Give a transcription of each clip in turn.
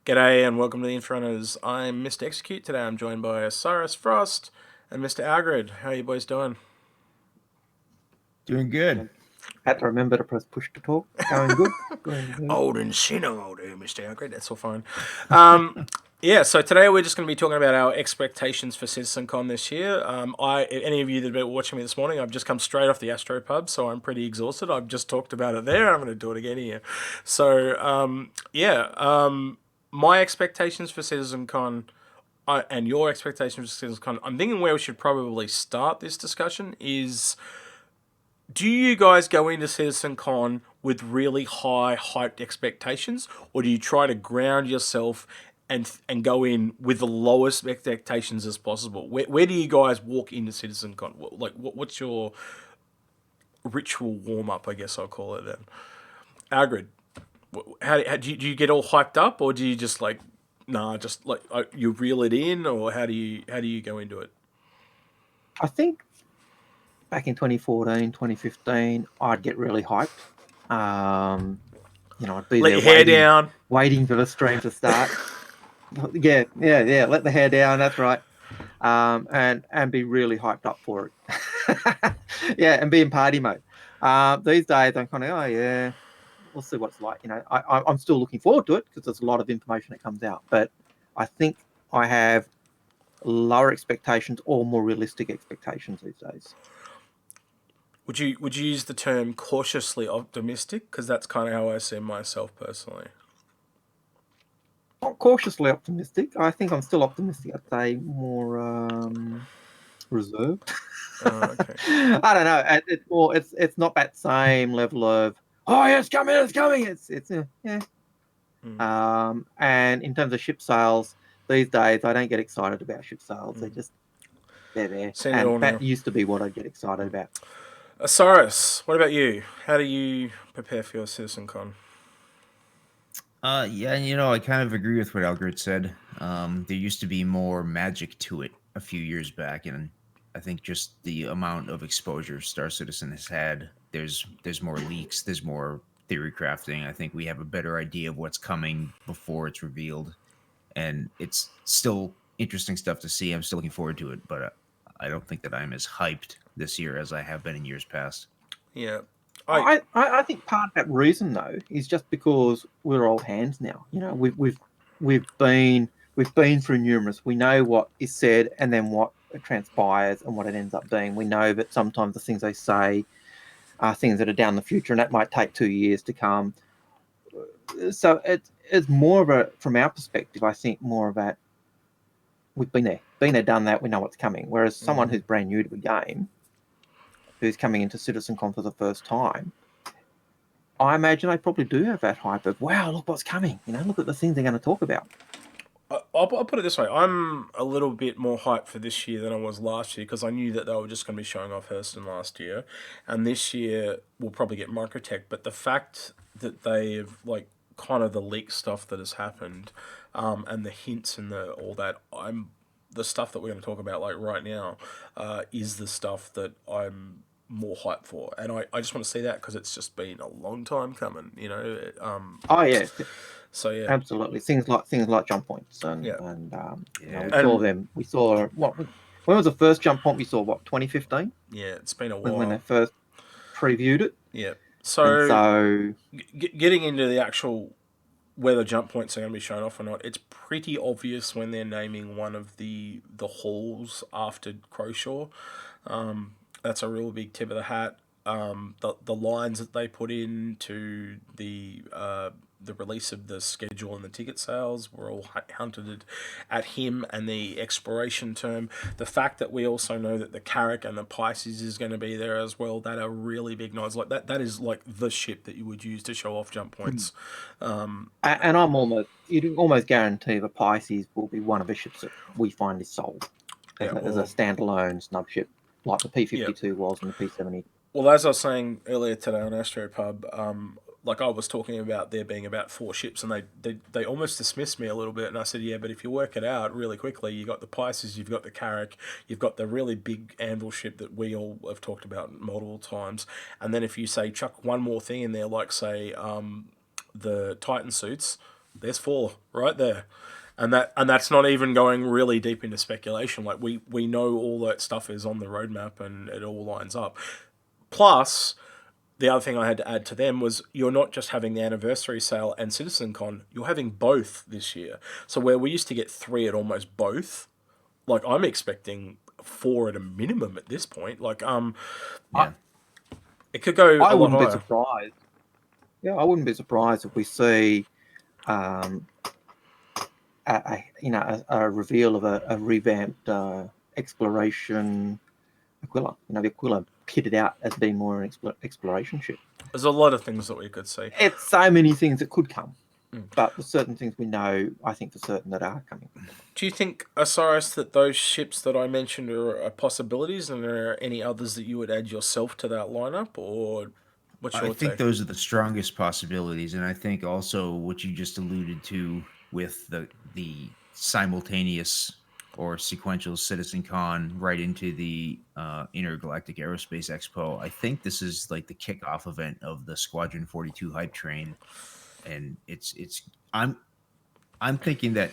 G'day and welcome to the Infrunners. I'm Mr. Execute. Today I'm joined by Osiris Frost and Mr. Algared. How are you boys doing? Doing good. Had to remember to press push to talk. Going good. Going good. Old and sinner, old Mr. Algared. That's all fine. Yeah, so today we're just going to be talking about our expectations for CitizenCon this year. Any of you that have been watching me this morning, I've just come straight off the Astropub, so I'm pretty exhausted. I've just talked about it there. I'm going to do it again here. So, my expectations for CitizenCon and your expectations for CitizenCon, I'm thinking where we should probably start this discussion is, do you guys go into CitizenCon with really high hyped expectations, or do you try to ground yourself and go in with the lowest expectations as possible? Where do you guys walk into CitizenCon? Like, what's your ritual warm up? I guess I'll call it then. Algrid, how do you get all hyped up, or do you just like, nah, just like you reel it in, or how do you go into it? I think back in 2014, 2015, I'd get really hyped. I'd be Let there your hair down. waiting for the stream to start. Yeah. Let the hair down. That's right. And be really hyped up for it. Yeah, and be in party mode. These days, I'm kind of, oh yeah, we'll see what it's like. I'm still looking forward to it because there's a lot of information that comes out. But I think I have lower expectations or more realistic expectations these days. Would you use the term cautiously optimistic? Because that's kind of how I see myself personally. Not cautiously optimistic. I think I'm still optimistic. I'd say more reserved. Okay. I don't know. It's not that same level of yeah, it's coming. It's yeah. And in terms of ship sales, these days I don't get excited about ship sales. They're there. And that used to be what I'd get excited about. Osiris, what about you? How do you prepare for your CitizenCon? Yeah, I kind of agree with what Algared said. There used to be more magic to it a few years back, and I think just the amount of exposure Star Citizen has had, there's more leaks, there's more theory crafting. I think we have a better idea of what's coming before it's revealed, and it's still interesting stuff to see. I'm still looking forward to it, but I don't think that I'm as hyped this year as I have been in years past. Yeah. I think part of that reason though is just because we're old hands now. We've been through numerous. We know what is said and then what transpires and what it ends up being. We know that sometimes the things they say are things that are down the future, and that might take 2 years to come. So it's more of a, from our perspective, I think more of that. We've been there, done that. We know what's coming. Whereas someone who's brand new to the game, who's coming into CitizenCon for the first time, I imagine they probably do have that hype of, wow, look what's coming. Look at the things they're going to talk about. I'll put it this way. I'm a little bit more hyped for this year than I was last year because I knew that they were just going to be showing off Hurston last year. And this year we'll probably get Microtech. But the fact that they've, like, kind of the leak stuff that has happened and the hints and all that, the stuff that we're going to talk about, like, right now is the stuff that I'm more hyped for. And I just want to see that because it's just been a long time coming, Oh, yeah. So yeah, absolutely. Things like jump points and we saw them. We saw when was the first jump point we saw? What, 2015? Yeah, it's been a while when they first previewed it. Yeah. So getting into the actual whether jump points are going to be shown off or not, it's pretty obvious when they're naming one of the halls after Crowshaw. That's a real big tip of the hat. The lines that they put into the release of the schedule and the ticket sales were all hunted at him and the expiration term. The fact that we also know that the Carrack and the Pisces is going to be there as well, that are really big nods. Like that is like the ship that you would use to show off jump points. And you'd almost guarantee the Pisces will be one of the ships that we find is sold as a standalone snub ship, like the P-52 was and the P-70. Well, as I was saying earlier today on Astropub, like I was talking about there being about 4 ships, and they almost dismissed me a little bit, and I said, yeah, but if you work it out really quickly, you got the Pisces, you've got the Carrack, you've got the really big anvil ship that we all have talked about multiple times, and then if you say chuck one more thing in there, like say the Titan suits, There's 4 right there. And that's not even going really deep into speculation. Like we know all that stuff is on the roadmap and it all lines up. Plus, the other thing I had to add to them was you're not just having the anniversary sale and CitizenCon, you're having both this year. So where we used to get 3 at almost both, like I'm expecting 4 at a minimum at this point. Like Yeah. it could go I a lot wouldn't be higher. surprised. Yeah, I wouldn't be surprised if we see, a reveal of a revamped exploration Aquila. The Aquila kitted out as being more an exploration ship. There's a lot of things that we could see. It's so many things that could come, but there's certain things we know, I think, for certain that are coming. Do you think, Osiris, that those ships that I mentioned are possibilities, and are there any others that you would add yourself to that lineup, or what's your I think take? those are the strongest possibilities, and I think also what you just alluded to with the simultaneous or sequential CitizenCon right into the Intergalactic Aerospace Expo. I think this is like the kickoff event of the Squadron 42 hype train, and I'm thinking that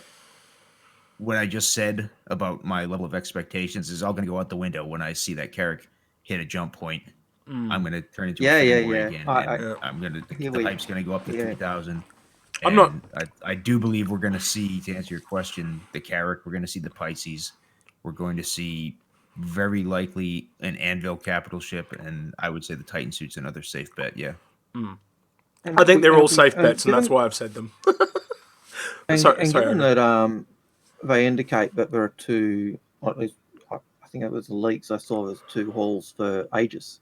what I just said about my level of expectations is all going to go out the window when I see that Carrick hit a jump point. I'm going to turn into a fanboy again, and I'm going to the hype's going to go up to 3,000. I'm not. I do believe we're going to see, to answer your question, the Carrick. We're going to see the Pisces. We're going to see very likely an Anvil capital ship, and I would say the Titan suit's another safe bet. Yeah. I think they're all safe bets, and that's why I've said them. Given that they indicate that there are 2, or at least I think it was the leaks I saw, there's 2 halls for Aegis.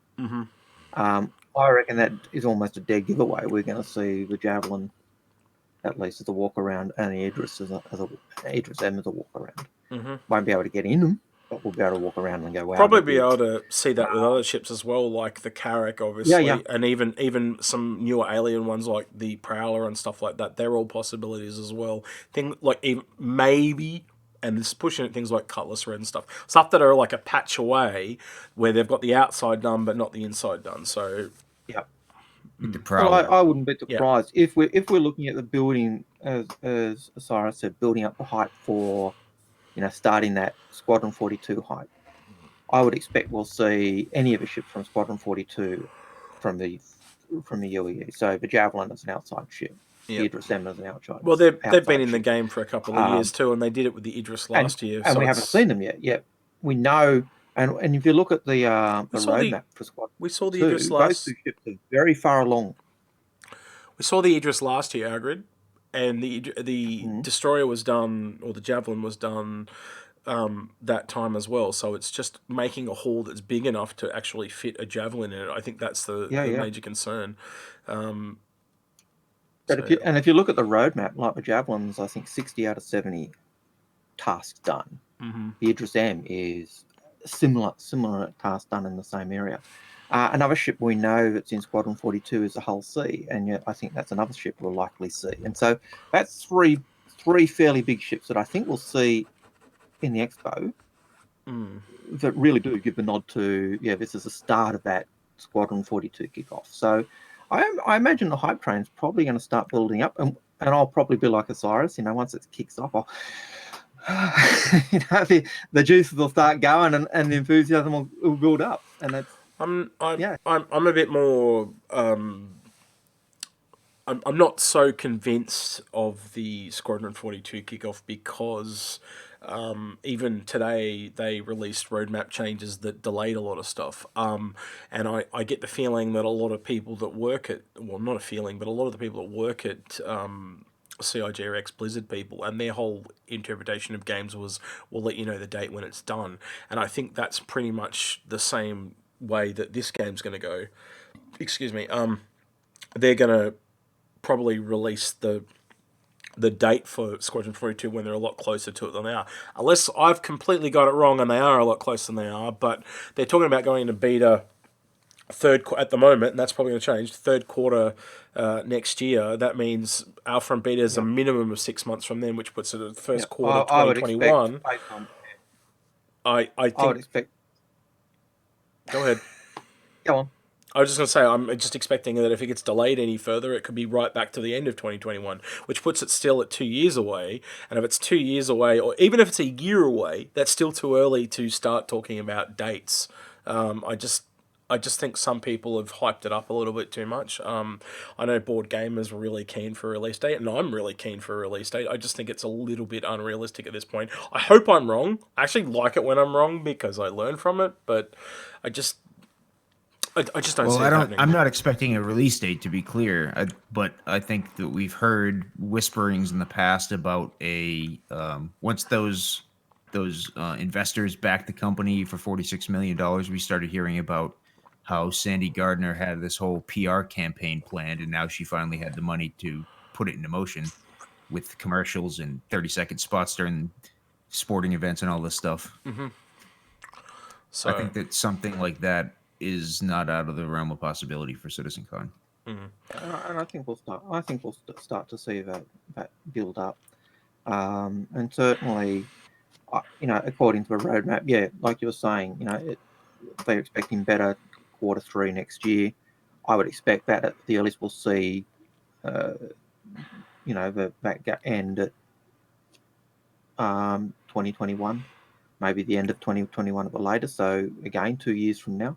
I reckon that is almost a dead giveaway. We're going to see the Javelin, at least as a walk around, and the Idris as a Idris M as a walk around. Won't be able to get in them, but we'll be able to walk around and go, wow. Probably be able to see that with other ships as well, like the Carrack, obviously, and even some newer alien ones like the Prowler and stuff like that. They're all possibilities as well. Even maybe, and this is pushing it, things like Cutlass Red and stuff that are like a patch away, where they've got the outside done but not the inside done. So yeah. The Prowler. Well, I wouldn't be surprised if we're looking at the building, as Osiris said, building up the hype for, starting that Squadron 42 hype. I would expect we'll see any of the ships from Squadron 42 from the UEE. So the Javelin is an outside ship. The Idris M is an outside. Well, they've been in ship. the game for a couple of years too, and they did it with the Idris last year. And we haven't seen them yet. Yeah, we know. And if you look at the roadmap for Squadron, we saw the Idris last. Those 2 ships are very far along. We saw the Idris last year, Algared, and the Destroyer was done, or the Javelin was done that time as well. So it's just making a hull that's big enough to actually fit a Javelin in it. I think that's the major concern. But if you look at the roadmap, like the Javelins, I think 60 out of 70 tasks done. The Idris M is similar task done in the same area. Another ship we know that's in Squadron 42 is the Hull C, and yet I think that's another ship we'll likely see. And so that's three fairly big ships that I think we'll see in the Expo that really do give the nod to, this is the start of that Squadron 42 kickoff. So I imagine the hype train's probably going to start building up, and I'll probably be like Osiris, once it kicks off, the juices will start going, and the enthusiasm will build up, and that's. I'm a bit more. I'm not so convinced of the Squadron 42 kickoff because even today they released roadmap changes that delayed a lot of stuff. And I get the feeling that a lot of people that work at, well, not a feeling, but a lot of the people that work at CIG or ex-Blizzard people, and their whole interpretation of games was, we'll let you know the date when it's done. And I think that's pretty much the same way that this game's going to go. Excuse me. They're going to probably release the date for Squadron 42 when they're a lot closer to it than they are. Unless I've completely got it wrong and they are a lot closer than they are, but they're talking about going into beta at the moment, and that's probably going to change, third quarter next year. That means Alpha and Beta is a minimum of 6 months from then, which puts it at the first quarter 2021. I think... I would expect... Go ahead. Go on. I was just going to say, I'm just expecting that if it gets delayed any further, it could be right back to the end of 2021, which puts it still at 2 years away. And if it's 2 years away, or even if it's a year away, that's still too early to start talking about dates. I just think some people have hyped it up a little bit too much. I know Board Gamers are really keen for a release date, and I'm really keen for a release date. I just think it's a little bit unrealistic at this point. I hope I'm wrong. I actually like it when I'm wrong because I learn from it, but I just I just don't see it happening. I'm not expecting a release date, to be clear, but I think that we've heard whisperings in the past about a once those investors backed the company for $46 million. We started hearing about how Sandy Gardner had this whole PR campaign planned, and now she finally had the money to put it into motion with commercials and 30-second spots during sporting events and all this stuff. So I think that something like that is not out of the realm of possibility for CitizenCon. And I think we'll start. I think we'll start to see that build up, and certainly, according to the roadmap, yeah, like you were saying, they're expecting better Q3 next year. I would expect that at the earliest we'll see, that end at 2021, maybe the end of 2021 at the latest. So again, 2 years from now.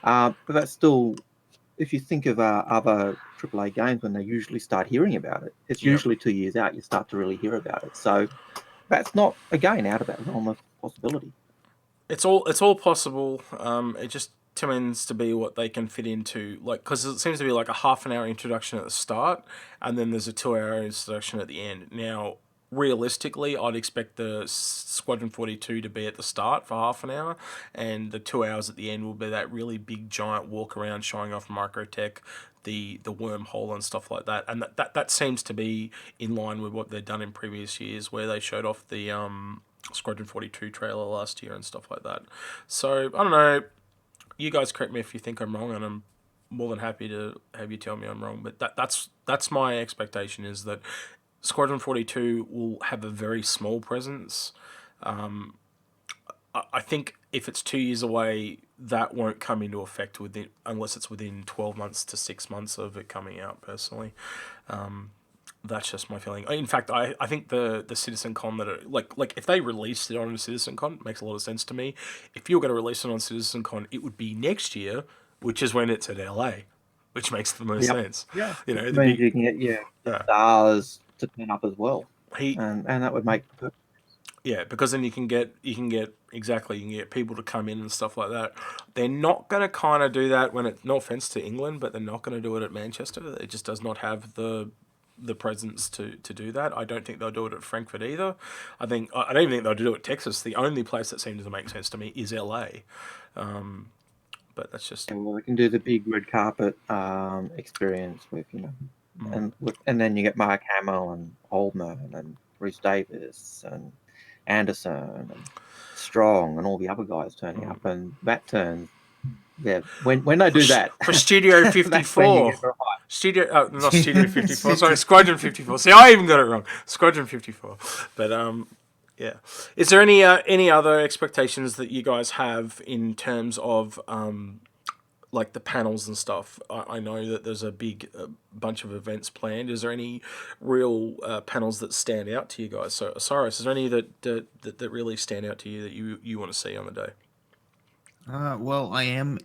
But that's still, if you think of other AAA games, when they usually start hearing about it, it's usually 2 years out you start to really hear about it. So that's not, again, out of that realm of possibility. it's all possible. It just tends to be what they can fit into, like, because it seems to be like a half an hour introduction at the start, and then there's a 2 hour introduction at the end. Now, realistically, I'd expect the Squadron 42 to be at the start for half an hour, and the 2 hours at the end will be that really big giant walk around showing off microtech, the wormhole and stuff like that. And that seems to be in line with what they've done in previous years, where they showed off the Squadron 42 trailer last year and stuff like that. So I don't know. You guys correct me if you think I'm wrong, and I'm more than happy to have you tell me I'm wrong. But that's my expectation, is that Squadron 42 will have a very small presence. I think if it's 2 years away, that won't come into effect unless it's within 12 months to 6 months of it coming out, personally. That's just my feeling. In fact, I think the CitizenCon like if they released it on CitizenCon, it makes a lot of sense to me. If you were going to release it on CitizenCon, it would be next year, which is when it's at LA, which makes the most sense. Yeah, The means you can get stars to turn up as well, and that would make good. Yeah, because then you can get people to come in and stuff like that. They're not going to kind of do that when no offense to England, but they're not going to do it at Manchester. It just does not have the presence to do that. I don't think they'll do it at Frankfurt either. I don't even think they'll do it at Texas. The only place that seems to make sense to me is LA. But that's just... Well, we can do the big red carpet experience with, and then you get Mark Hamill and Oldman and Rhys Davis and Anderson and Strong and all the other guys turning up, and that turns... Yeah, when they do that for Studio 54, not Studio 54. Sorry, Squadron 54. See, I even got it wrong. Squadron 54. But yeah. Is there any other expectations that you guys have in terms of like the panels and stuff? I know that there's a big bunch of events planned. Is there any real panels that stand out to you guys? So, Osiris, is there any that really stand out to you that you want to see on the day? Well, I am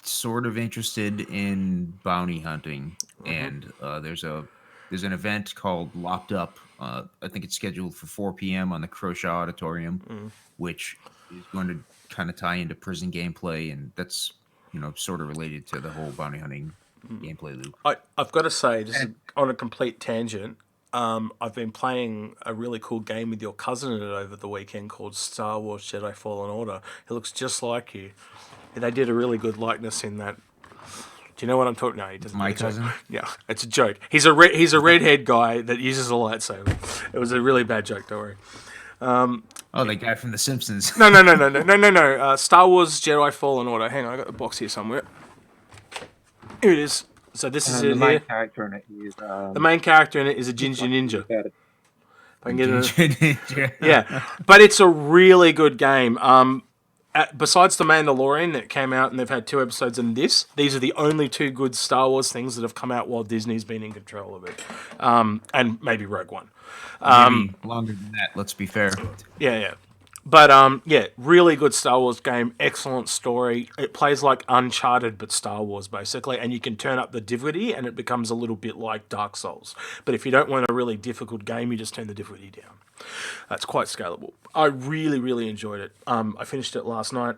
sort of interested in bounty hunting, and there's an event called Locked Up. I think it's scheduled for 4 p.m. on the Croshaw Auditorium, which is going to kind of tie into prison gameplay, and that's sort of related to the whole bounty hunting gameplay loop. I've got to say, just on a complete tangent, I've been playing a really cool game with your cousin in it over the weekend called Star Wars Jedi Fallen Order. It looks just like you. They did a really good likeness in that. Do you know what I'm talking? No, he doesn't. My cousin? Yeah, it's a joke. He's a redhead guy that uses a lightsaber. It was a really bad joke, don't worry. The guy from The Simpsons. No. Star Wars Jedi Fallen Order. Hang on, I got the box here somewhere. Here it is. So this is it. The main character in it is... the main character in it is a Ginger Ninja. If I can get Ninja. Yeah, but it's a really good game. besides The Mandalorian that came out and they've had 2 episodes in this, these are the only 2 good Star Wars things that have come out while Disney's been in control of it. And maybe Rogue One. Maybe longer than that, let's be fair. Yeah. But yeah, really good Star Wars game, excellent story. It plays like Uncharted but Star Wars basically, and you can turn up the difficulty and it becomes a little bit like Dark Souls. But if you don't want a really difficult game, you just turn the difficulty down. That's quite scalable. I really, really enjoyed it. I finished it last night.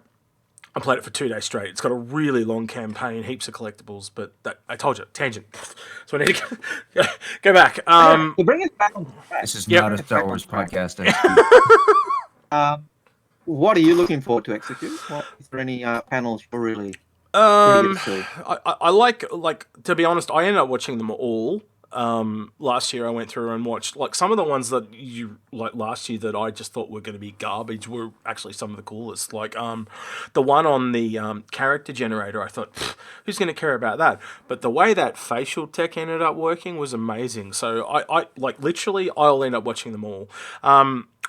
I played it for 2 days straight. It's got a really long campaign, heaps of collectibles, but I told you, tangent. So I need to go back. To bring us back on track, This is not a Star Wars podcast. what are you looking forward to execute? Is there any panels you're really Um, to see? I like to be honest, I ended up watching them all. Last year I went through and watched like some of the ones that you like last year that I just thought were going to be garbage were actually some of the coolest. Like the one on the character generator, I thought, who's going to care about that? But the way that facial tech ended up working was amazing. So I like literally I'll end up watching them all.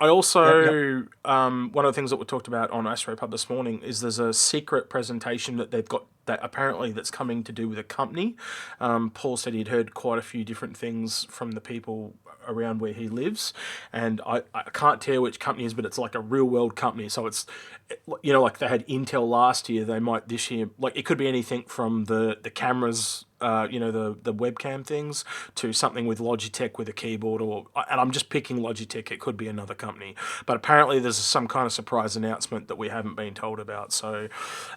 I also, one of the things that we talked about on AstroPub this morning is there's a secret presentation that they've got that apparently that's coming to do with a company. Paul said he'd heard quite a few different things from the people around where he lives, and I can't tell which company it is, but it's like a real world company. So it's, you know, like they had Intel last year, they might this year, like it could be anything from the cameras, you know, the webcam things to something with Logitech with a keyboard, and I'm just picking Logitech, it could be another company. But apparently there's some kind of surprise announcement that we haven't been told about. So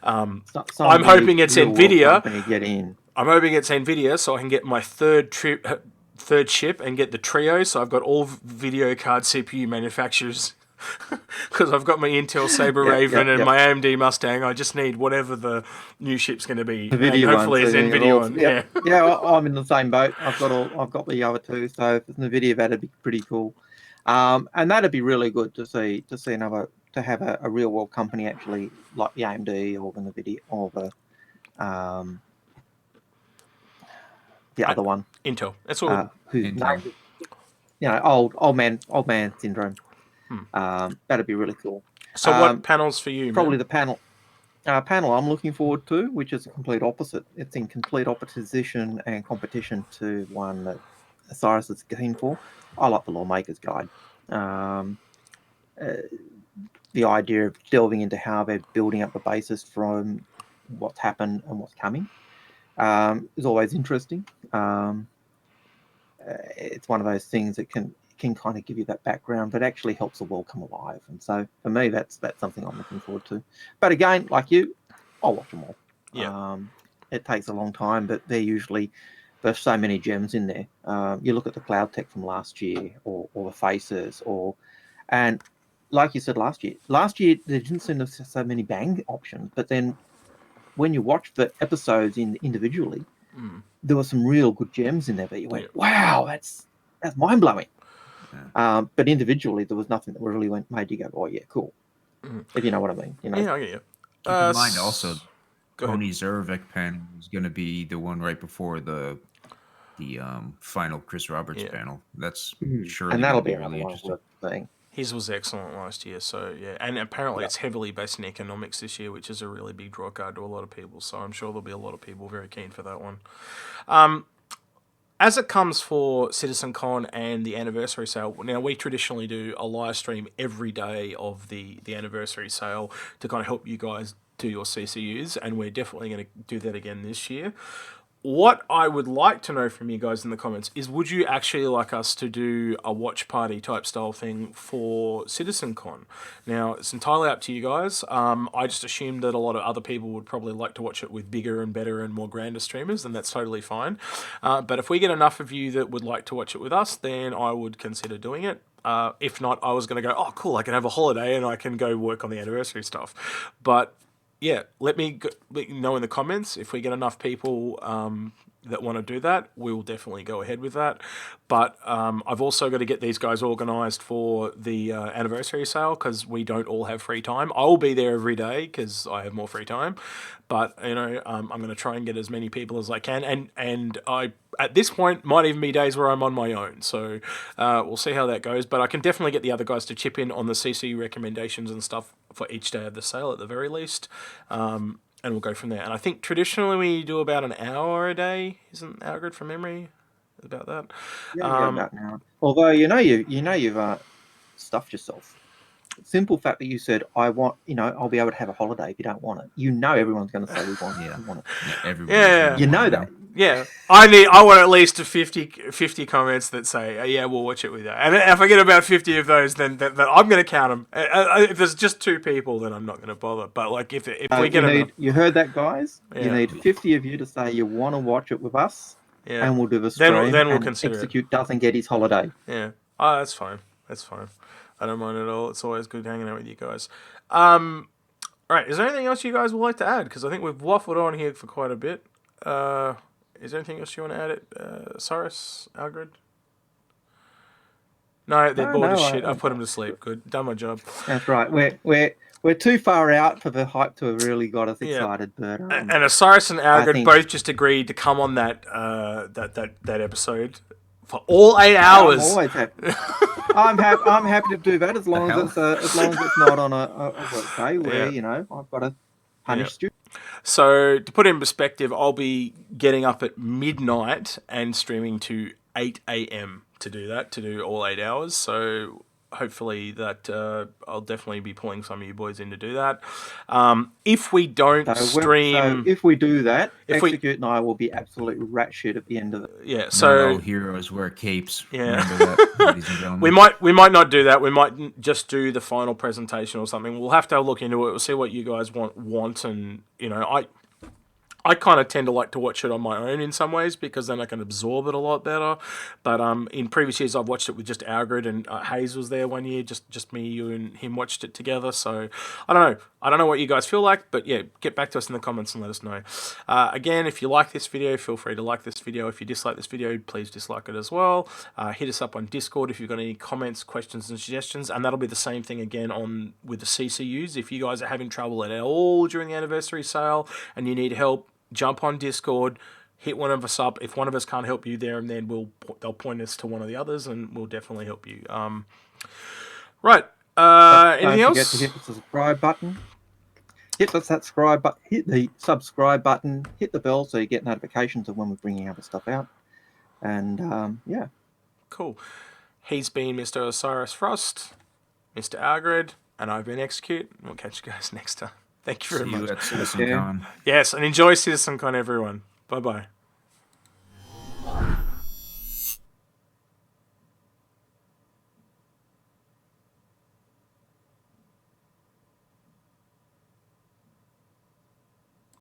I'm hoping it's NVIDIA. Get in. I'm hoping it's NVIDIA so I can get my third chip and get the Trio. So I've got all video card CPU manufacturers because I've got my Intel Sabre Raven and my AMD Mustang. I just need whatever the new chip's going to be. NVIDIA hopefully it's NVIDIA one. Yeah. I'm in the same boat. I've got the other two. So if it's NVIDIA, that'd be pretty cool. And that'd be really good to see to have a real world company actually like the AMD or the NVIDIA or the other one. Intel. That's all. Intel. You know, old man syndrome. That'd be really cool. So what panels for you? Probably the panel I'm looking forward to, which is a complete opposite. It's in complete opposition and competition to one that Osiris is keen for. I like the Lawmaker's Guide. The idea of delving into how they're building up the basis from what's happened and what's coming is always interesting. It's one of those things that can kind of give you that background, but actually helps the world come alive. And so for me, that's something I'm looking forward to. But again, like you, I'll watch them all. Yeah. It takes a long time, but there's so many gems in there. You look at the cloud tech from last year, or the faces, and like you said last year there didn't seem to be so many bang options. But then when you watch the episodes individually, there were some real good gems in there that you went, wow, that's mind blowing. But individually, there was nothing that really made you go, oh yeah, cool. If you know what I mean. You know? Yeah, I get you. Keep in mind also, Tony Zervek panel is going to be the one right before the final Chris Roberts panel. That's sure, and that'll be a really interesting thing. His was excellent last year, so yeah, and apparently it's heavily based in economics this year, which is a really big draw card to a lot of people. So I'm sure there'll be a lot of people very keen for that one. As it comes for CitizenCon and the anniversary sale, now we traditionally do a live stream every day of the anniversary sale to kind of help you guys do your CCUs, and we're definitely going to do that again this year. What I would like to know from you guys in the comments is, would you actually like us to do a watch party type style thing for CitizenCon? Now, it's entirely up to you guys. I just assumed that a lot of other people would probably like to watch it with bigger and better and more grander streamers, and that's totally fine. But if we get enough of you that would like to watch it with us, then I would consider doing it. If not, I was going to go, oh, cool, I can have a holiday and I can go work on the anniversary stuff. But yeah, let me know in the comments if we get enough people that want to do that, we will definitely go ahead with that. But I've also got to get these guys organised for the anniversary sale, because we don't all have free time. I will be there every day because I have more free time. But I'm going to try and get as many people as I can, and I at this point might even be days where I'm on my own. So we'll see how that goes. But I can definitely get the other guys to chip in on the CC recommendations and stuff for each day of the sale at the very least. And we'll go from there. And I think traditionally we do about an hour a day. Isn't Algared from memory? About that. Yeah, about an hour. Although you've stuffed yourself. Simple fact that you said, I want, I'll be able to have a holiday if you don't want it. Everyone's going to say we want it. Yeah, everybody. Yeah. You know that. Yeah, I want at least 50 comments that say, yeah, we'll watch it with you. And if I get about 50 of those, then I'm going to count them. If there's just 2 people, then I'm not going to bother. But like if we get enough, you heard that, guys? Yeah. You need 50 of you to say you want to watch it with us, yeah, and we'll do the stream. then we'll and consider Execute doesn't get his holiday. Yeah. Oh, that's fine. That's fine. I don't mind at all. It's always good hanging out with you guys. Right. Is there anything else you guys would like to add? Because I think we've waffled on here for quite a bit. Is there anything else you want to add? Osiris, Algared? No, they're bored as shit. I've put them to sleep. Good. Done my job. That's right. We're too far out for the hype to have really got us excited. But and Osiris and Algared both just agreed to come on that episode for all 8 hours. I'm always happy. I'm happy to do that as long as it's not on a day where I've got to punish you. So to put it in perspective, I'll be getting up at midnight and streaming to 8 a.m. to do all 8 hours. So hopefully that I'll definitely be pulling some of you boys in to do that. If we don't stream... if we do that, Execute and I will be absolutely rat shit at the end of it. Yeah, so... No heroes wear capes. Yeah. Remember that, ladies and gentlemen. We might not do that. We might just do the final presentation or something. We'll have to look into it. We'll see what you guys want and, I kind of tend to like to watch it on my own in some ways because then I can absorb it a lot better. But in previous years, I've watched it with just Algared and Hayes was there one year. Just me, you, and him watched it together. So I don't know. I don't know what you guys feel like, but yeah, get back to us in the comments and let us know. Again, if you like this video, feel free to like this video. If you dislike this video, please dislike it as well. Hit us up on Discord if you've got any comments, questions, and suggestions. And that'll be the same thing again with the CCUs. If you guys are having trouble at all during the anniversary sale and you need help, jump on Discord, hit one of us up. If one of us can't help you there and then, they'll point us to one of the others and we'll definitely help you. Right. Anything else? Don't forget to hit the subscribe button. Hit the subscribe button. Hit the subscribe button. Hit the bell so you get notifications of when we're bringing other stuff out. And yeah. Cool. He's been Mr. Osiris Frost, Mr. Algared, and I've been Execute. We'll catch you guys next time. Thank you very much. See you at CitizenCon. Yes, and enjoy CitizenCon, everyone. Bye-bye.